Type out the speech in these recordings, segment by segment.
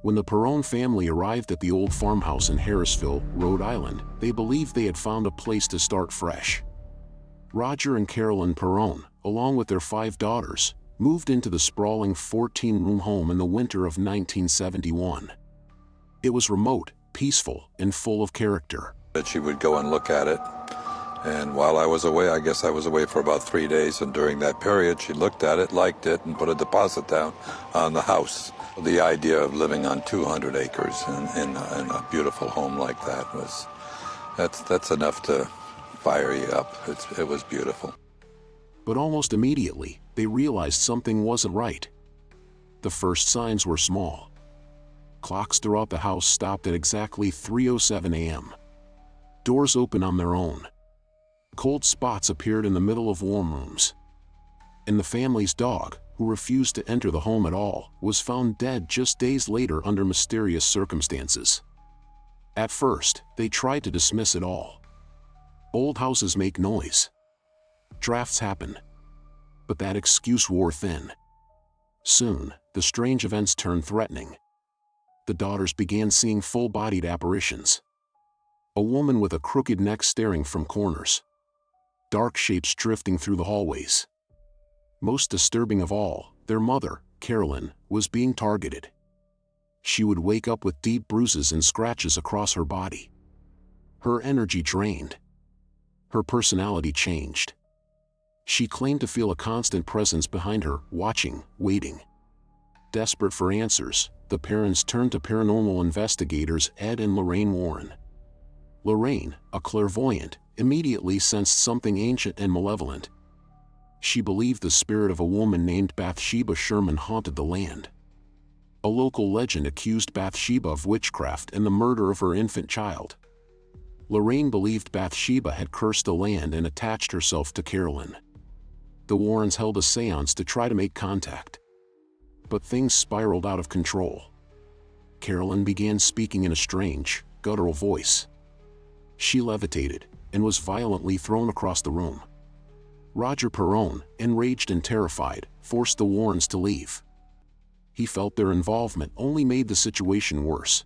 When the Perron family arrived at the old farmhouse in Harrisville, Rhode Island, they believed they had found a place to start fresh. Roger and Carolyn Perron, along with their 5 daughters, moved into the sprawling 14-room home in the winter of 1971. It was remote, peaceful, and full of character. That she would go and look at it, and while I was away, I guess I was away for about 3 days, and during that period she looked at it, liked it, and put a deposit down on the house. The idea of living on 200 acres in a beautiful home like that that's enough to fire you up. It was beautiful. But almost immediately, they realized something wasn't right. The first signs were small. Clocks throughout the house stopped at exactly 3:07 a.m. Doors opened on their own. Cold spots appeared in the middle of warm rooms. And the family's dog, who refused to enter the home at all, was found dead just days later under mysterious circumstances. At first, they tried to dismiss it all. Old houses make noise. Drafts happen. But that excuse wore thin. Soon, the strange events turned threatening. The daughters began seeing full-bodied apparitions. A woman with a crooked neck staring from corners. Dark shapes drifting through the hallways. Most disturbing of all, their mother, Carolyn, was being targeted. She would wake up with deep bruises and scratches across her body. Her energy drained. Her personality changed. She claimed to feel a constant presence behind her, watching, waiting. Desperate for answers, the parents turned to paranormal investigators Ed and Lorraine Warren. Lorraine, a clairvoyant, immediately sensed something ancient and malevolent. She believed the spirit of a woman named Bathsheba Sherman haunted the land. A local legend accused Bathsheba of witchcraft and the murder of her infant child. Lorraine believed Bathsheba had cursed the land and attached herself to Carolyn. The Warrens held a seance to try to make contact. But things spiraled out of control. Carolyn began speaking in a strange, guttural voice. She levitated and was violently thrown across the room. Roger Perron, enraged and terrified, forced the Warrens to leave. He felt their involvement only made the situation worse.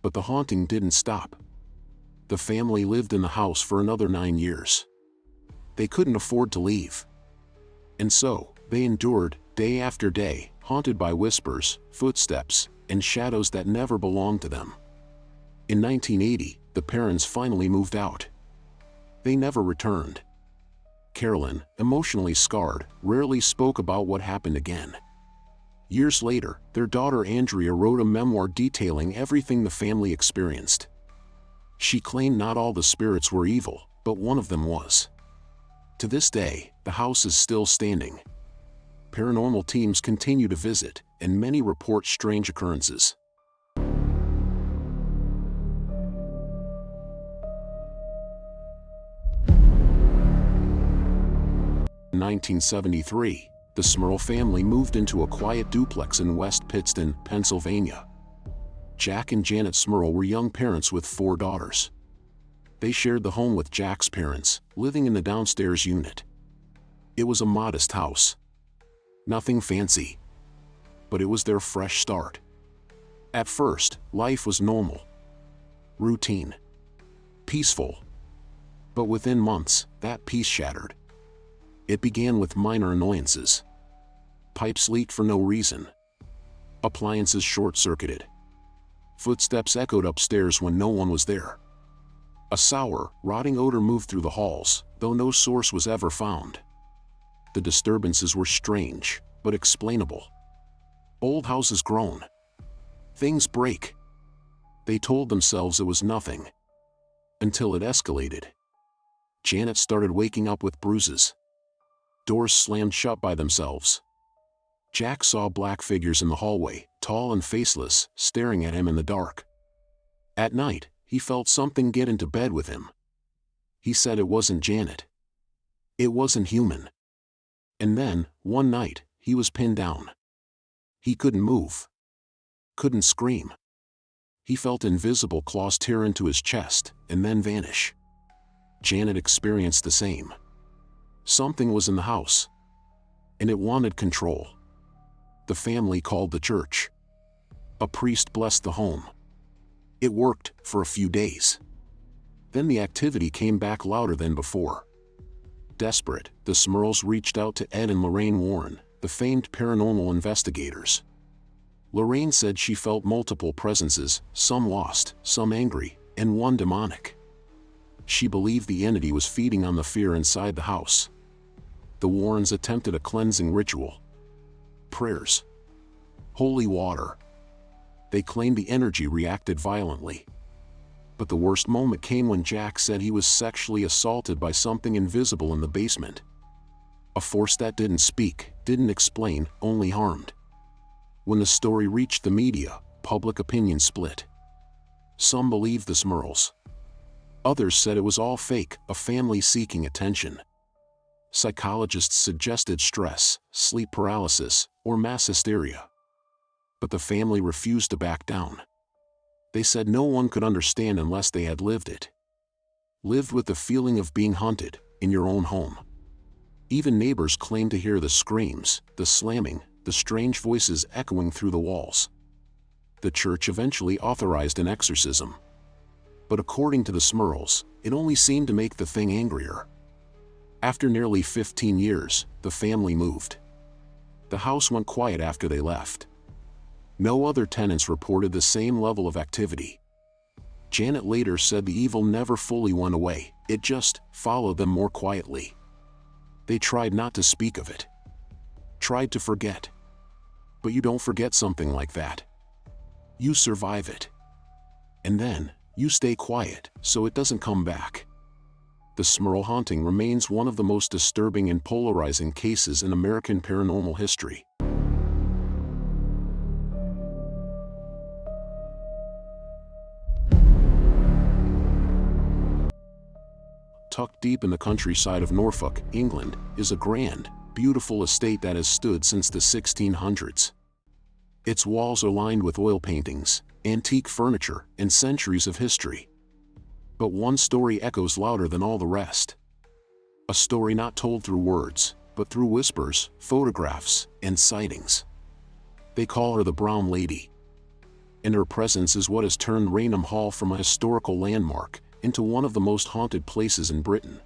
But the haunting didn't stop. The family lived in the house for another 9 years. They couldn't afford to leave. And so, they endured, day after day, haunted by whispers, footsteps, and shadows that never belonged to them. In 1980, the parents finally moved out. They never returned. Carolyn, emotionally scarred, rarely spoke about what happened again. Years later, their daughter Andrea wrote a memoir detailing everything the family experienced. She claimed not all the spirits were evil, but one of them was. To this day, the house is still standing. Paranormal teams continue to visit, and many report strange occurrences. 1973, the Smurl family moved into a quiet duplex in West Pittston, Pennsylvania. Jack and Janet Smurl were young parents with 4 daughters. They shared the home with Jack's parents, living in the downstairs unit. It was a modest house. Nothing fancy. But it was their fresh start. At first, life was normal. Routine. Peaceful. But within months, that peace shattered. It began with minor annoyances. Pipes leaked for no reason. Appliances short-circuited. Footsteps echoed upstairs when no one was there. A sour, rotting odor moved through the halls, though no source was ever found. The disturbances were strange, but explainable. Old houses groan. Things break. They told themselves it was nothing. Until it escalated. Janet started waking up with bruises. Doors slammed shut by themselves. Jack saw black figures in the hallway, tall and faceless, staring at him in the dark. At night, he felt something get into bed with him. He said it wasn't Janet. It wasn't human. And then, one night, he was pinned down. He couldn't move. Couldn't scream. He felt invisible claws tear into his chest, and then vanish. Janet experienced the same. Something was in the house. And it wanted control. The family called the church. A priest blessed the home. It worked for a few days. Then the activity came back louder than before. Desperate, the Smurls reached out to Ed and Lorraine Warren, the famed paranormal investigators. Lorraine said she felt multiple presences, some lost, some angry, and one demonic. She believed the entity was feeding on the fear inside the house. The Warrens attempted a cleansing ritual. Prayers. Holy water. They claimed the energy reacted violently. But the worst moment came when Jack said he was sexually assaulted by something invisible in the basement. A force that didn't speak, didn't explain, only harmed. When the story reached the media, public opinion split. Some believed the Smurls. Others said it was all fake, a family seeking attention. Psychologists suggested stress, sleep paralysis, or mass hysteria. But the family refused to back down. They said no one could understand unless they had lived it. Lived with the feeling of being haunted, in your own home. Even neighbors claimed to hear the screams, the slamming, the strange voices echoing through the walls. The church eventually authorized an exorcism. But according to the Smurls, it only seemed to make the thing angrier. After nearly 15 years, the family moved. The house went quiet after they left. No other tenants reported the same level of activity. Janet later said the evil never fully went away, it just followed them more quietly. They tried not to speak of it. Tried to forget. But you don't forget something like that. You survive it. And then, you stay quiet, so it doesn't come back. The Smurl haunting remains one of the most disturbing and polarizing cases in American paranormal history. Tucked deep in the countryside of Norfolk, England, is a grand, beautiful estate that has stood since the 1600s. Its walls are lined with oil paintings, antique furniture, and centuries of history. But one story echoes louder than all the rest. A story not told through words, but through whispers, photographs, and sightings. They call her the Brown Lady. And her presence is what has turned Raynham Hall from a historical landmark into one of the most haunted places in Britain.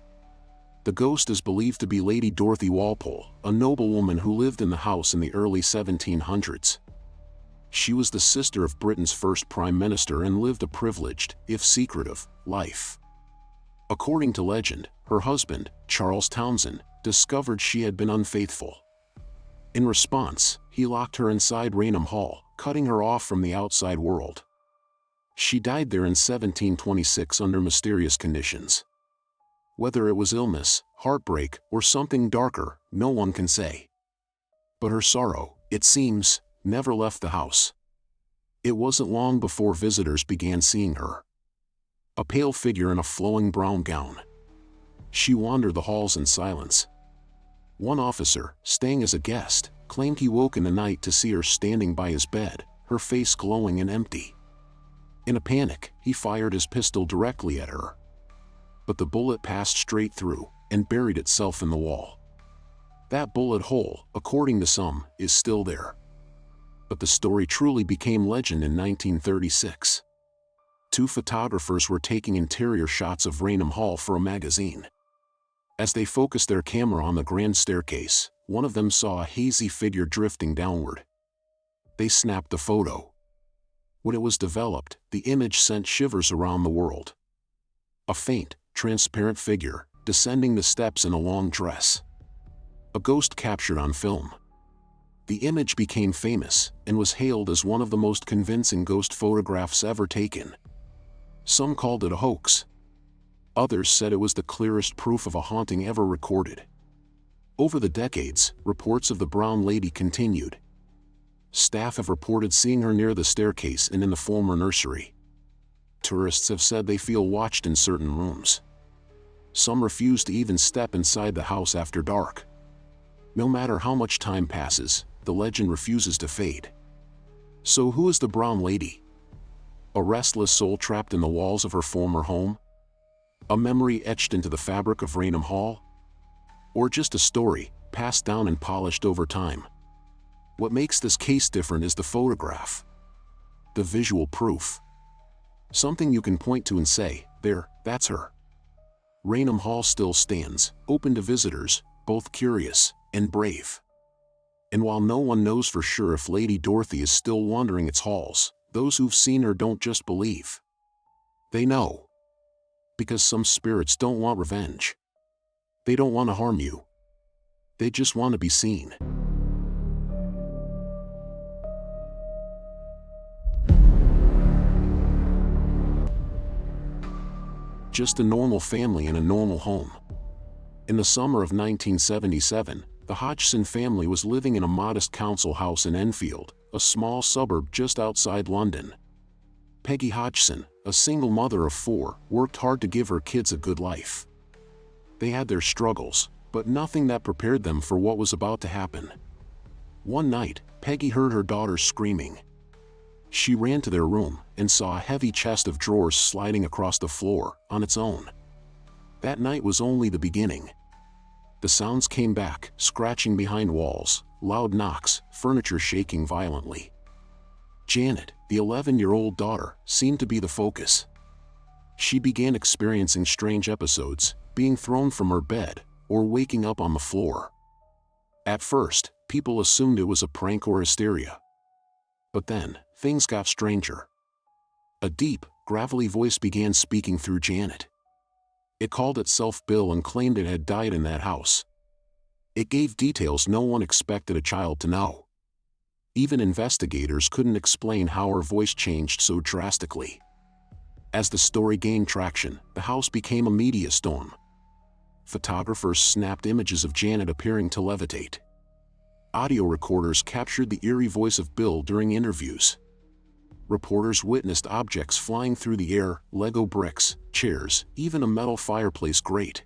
The ghost is believed to be Lady Dorothy Walpole, a noblewoman who lived in the house in the early 1700s. She was the sister of Britain's first prime minister and lived a privileged, if secretive, life. According to legend, her husband, Charles Townshend, discovered she had been unfaithful. In response, he locked her inside Raynham Hall, cutting her off from the outside world. She died there in 1726 under mysterious conditions. Whether it was illness, heartbreak, or something darker, no one can say. But her sorrow, it seems, never left the house. It wasn't long before visitors began seeing her. A pale figure in a flowing brown gown. She wandered the halls in silence. One officer, staying as a guest, claimed he woke in the night to see her standing by his bed, her face glowing and empty. In a panic, he fired his pistol directly at her. But the bullet passed straight through, and buried itself in the wall. That bullet hole, according to some, is still there. But the story truly became legend in 1936. Two photographers were taking interior shots of Raynham Hall for a magazine. As they focused their camera on the grand staircase, one of them saw a hazy figure drifting downward. They snapped the photo. When it was developed, the image sent shivers around the world. A faint, transparent figure, descending the steps in a long dress. A ghost captured on film. The image became famous, and was hailed as one of the most convincing ghost photographs ever taken. Some called it a hoax. Others said it was the clearest proof of a haunting ever recorded. Over the decades, reports of the Brown Lady continued. Staff have reported seeing her near the staircase and in the former nursery. Tourists have said they feel watched in certain rooms. Some refuse to even step inside the house after dark. No matter how much time passes, the legend refuses to fade. So who is the Brown Lady? A restless soul trapped in the walls of her former home? A memory etched into the fabric of Raynham Hall? Or just a story, passed down and polished over time? What makes this case different is the photograph. the visual proof. Something you can point to and say, there, that's her. Raynham Hall still stands, open to visitors, both curious and brave. And while no one knows for sure if Lady Dorothy is still wandering its halls, those who've seen her don't just believe. They know. Because some spirits don't want revenge. They don't want to harm you. They just want to be seen. Just a normal family in a normal home. In the summer of 1977, the Hodgson family was living in a modest council house in Enfield, a small suburb just outside London. Peggy Hodgson, a single mother of 4, worked hard to give her kids a good life. They had their struggles, but nothing that prepared them for what was about to happen. One night, Peggy heard her daughters screaming. She ran to their room and saw a heavy chest of drawers sliding across the floor on its own. That night was only the beginning. The sounds came back, scratching behind walls, loud knocks, furniture shaking violently. Janet, the 11-year-old daughter, seemed to be the focus. She began experiencing strange episodes, being thrown from her bed, or waking up on the floor. At first, people assumed it was a prank or hysteria. But then, things got stranger. A deep, gravelly voice began speaking through Janet. It called itself Bill and claimed it had died in that house. It gave details no one expected a child to know. Even investigators couldn't explain how her voice changed so drastically. As the story gained traction, the house became a media storm. Photographers snapped images of Janet appearing to levitate. Audio recorders captured the eerie voice of Bill during interviews. Reporters witnessed objects flying through the air, Lego bricks, chairs, even a metal fireplace grate.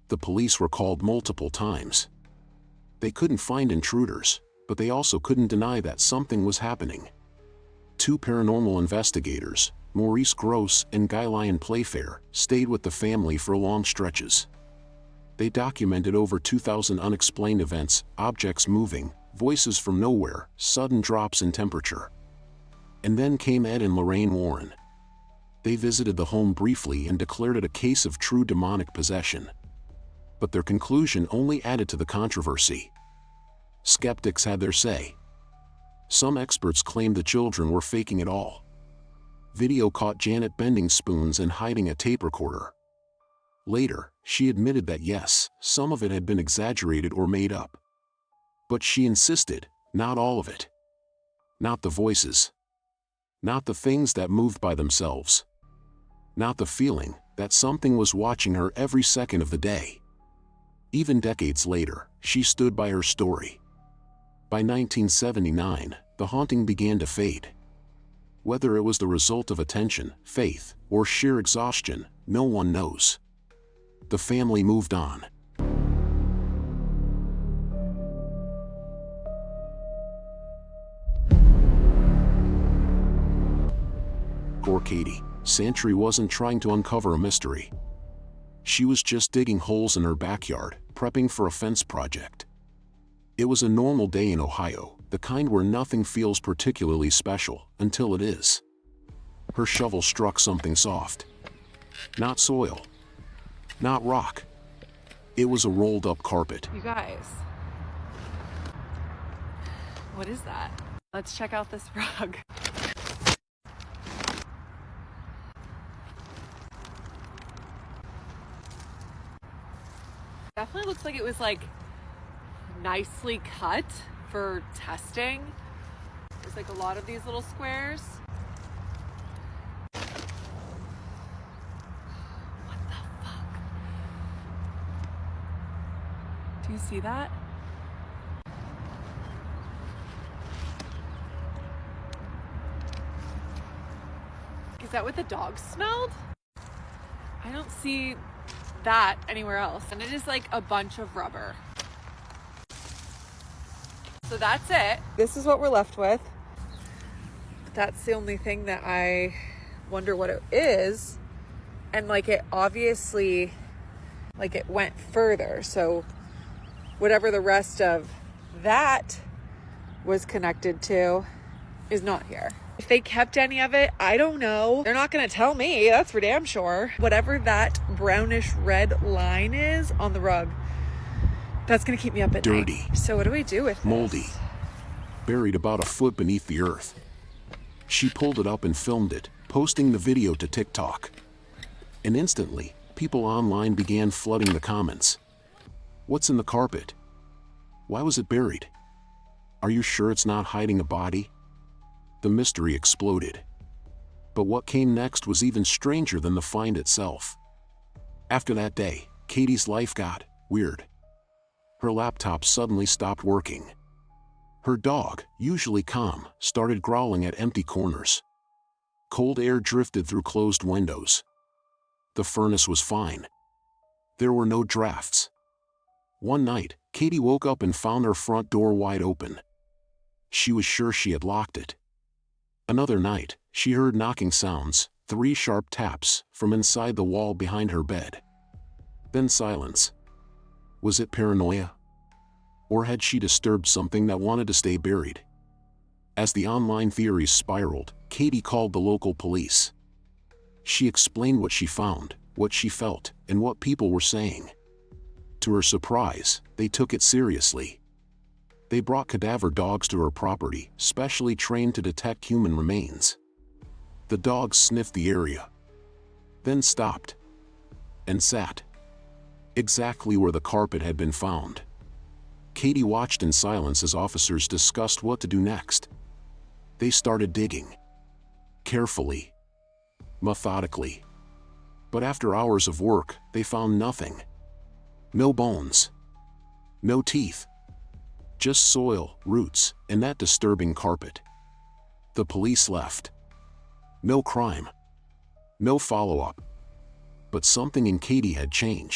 The police were called multiple times. They couldn't find intruders, but they also couldn't deny that something was happening. 2 paranormal investigators, Maurice Gross and Guy Lyon Playfair, stayed with the family for long stretches. They documented over 2,000 unexplained events, objects moving, voices from nowhere, sudden drops in temperature. And then came Ed and Lorraine Warren. They visited the home briefly and declared it a case of true demonic possession. But their conclusion only added to the controversy. Skeptics had their say. Some experts claimed the children were faking it all. Video caught Janet bending spoons and hiding a tape recorder. Later, she admitted that yes, some of it had been exaggerated or made up. But she insisted, not all of it. Not the voices. Not the things that moved by themselves. Not the feeling that something was watching her every second of the day. Even decades later, she stood by her story. By 1979, the haunting began to fade. Whether it was the result of attention, faith, or sheer exhaustion, no one knows. The family moved on. Poor Katie Santry wasn't trying to uncover a mystery. She was just digging holes in her backyard, prepping for a fence project. It was a normal day in Ohio, the kind where nothing feels particularly special until it is. Her shovel struck something soft. Not soil. Not rock. It was a rolled-up carpet. You guys, what is that? Let's check out this rug. Definitely looks like it was like nicely cut for testing. There's like a lot of these little squares. What the fuck? Do you see that? Is that what the dog smelled? I don't see that anywhere else. And it is like a bunch of rubber. So that's it. This is what we're left with. That's the only thing that I wonder what it is. And like it obviously, like it went further. So whatever the rest of that was connected to is not here. If they kept any of it, I don't know. They're not going to tell me, that's for damn sure. Whatever that brownish red line is on the rug, that's going to keep me up at night. Dirty. So what do we do with this? Moldy. Buried about a foot beneath the earth. She pulled it up and filmed it, posting the video to TikTok. And instantly, people online began flooding the comments. What's in the carpet? Why was it buried? Are you sure it's not hiding a body? The mystery exploded. But what came next was even stranger than the find itself. After that day, Katie's life got weird. Her laptop suddenly stopped working. Her dog, usually calm, started growling at empty corners. Cold air drifted through closed windows. The furnace was fine. There were no drafts. One night, Katie woke up and found her front door wide open. She was sure she had locked it. Another night, she heard knocking sounds, 3 sharp taps, from inside the wall behind her bed. Then silence. Was it paranoia? Or had she disturbed something that wanted to stay buried? As the online theories spiraled, Katie called the local police. She explained what she found, what she felt, and what people were saying. To her surprise, they took it seriously. They brought cadaver dogs to her property, specially trained to detect human remains. The dogs sniffed the area, then stopped, and sat exactly where the carpet had been found. Katie watched in silence as officers discussed what to do next. They started digging. Carefully. Methodically. But after hours of work, they found nothing. No bones. No teeth. Just soil, roots, and that disturbing carpet. The police left. No crime. No follow-up. But something in Katie had changed.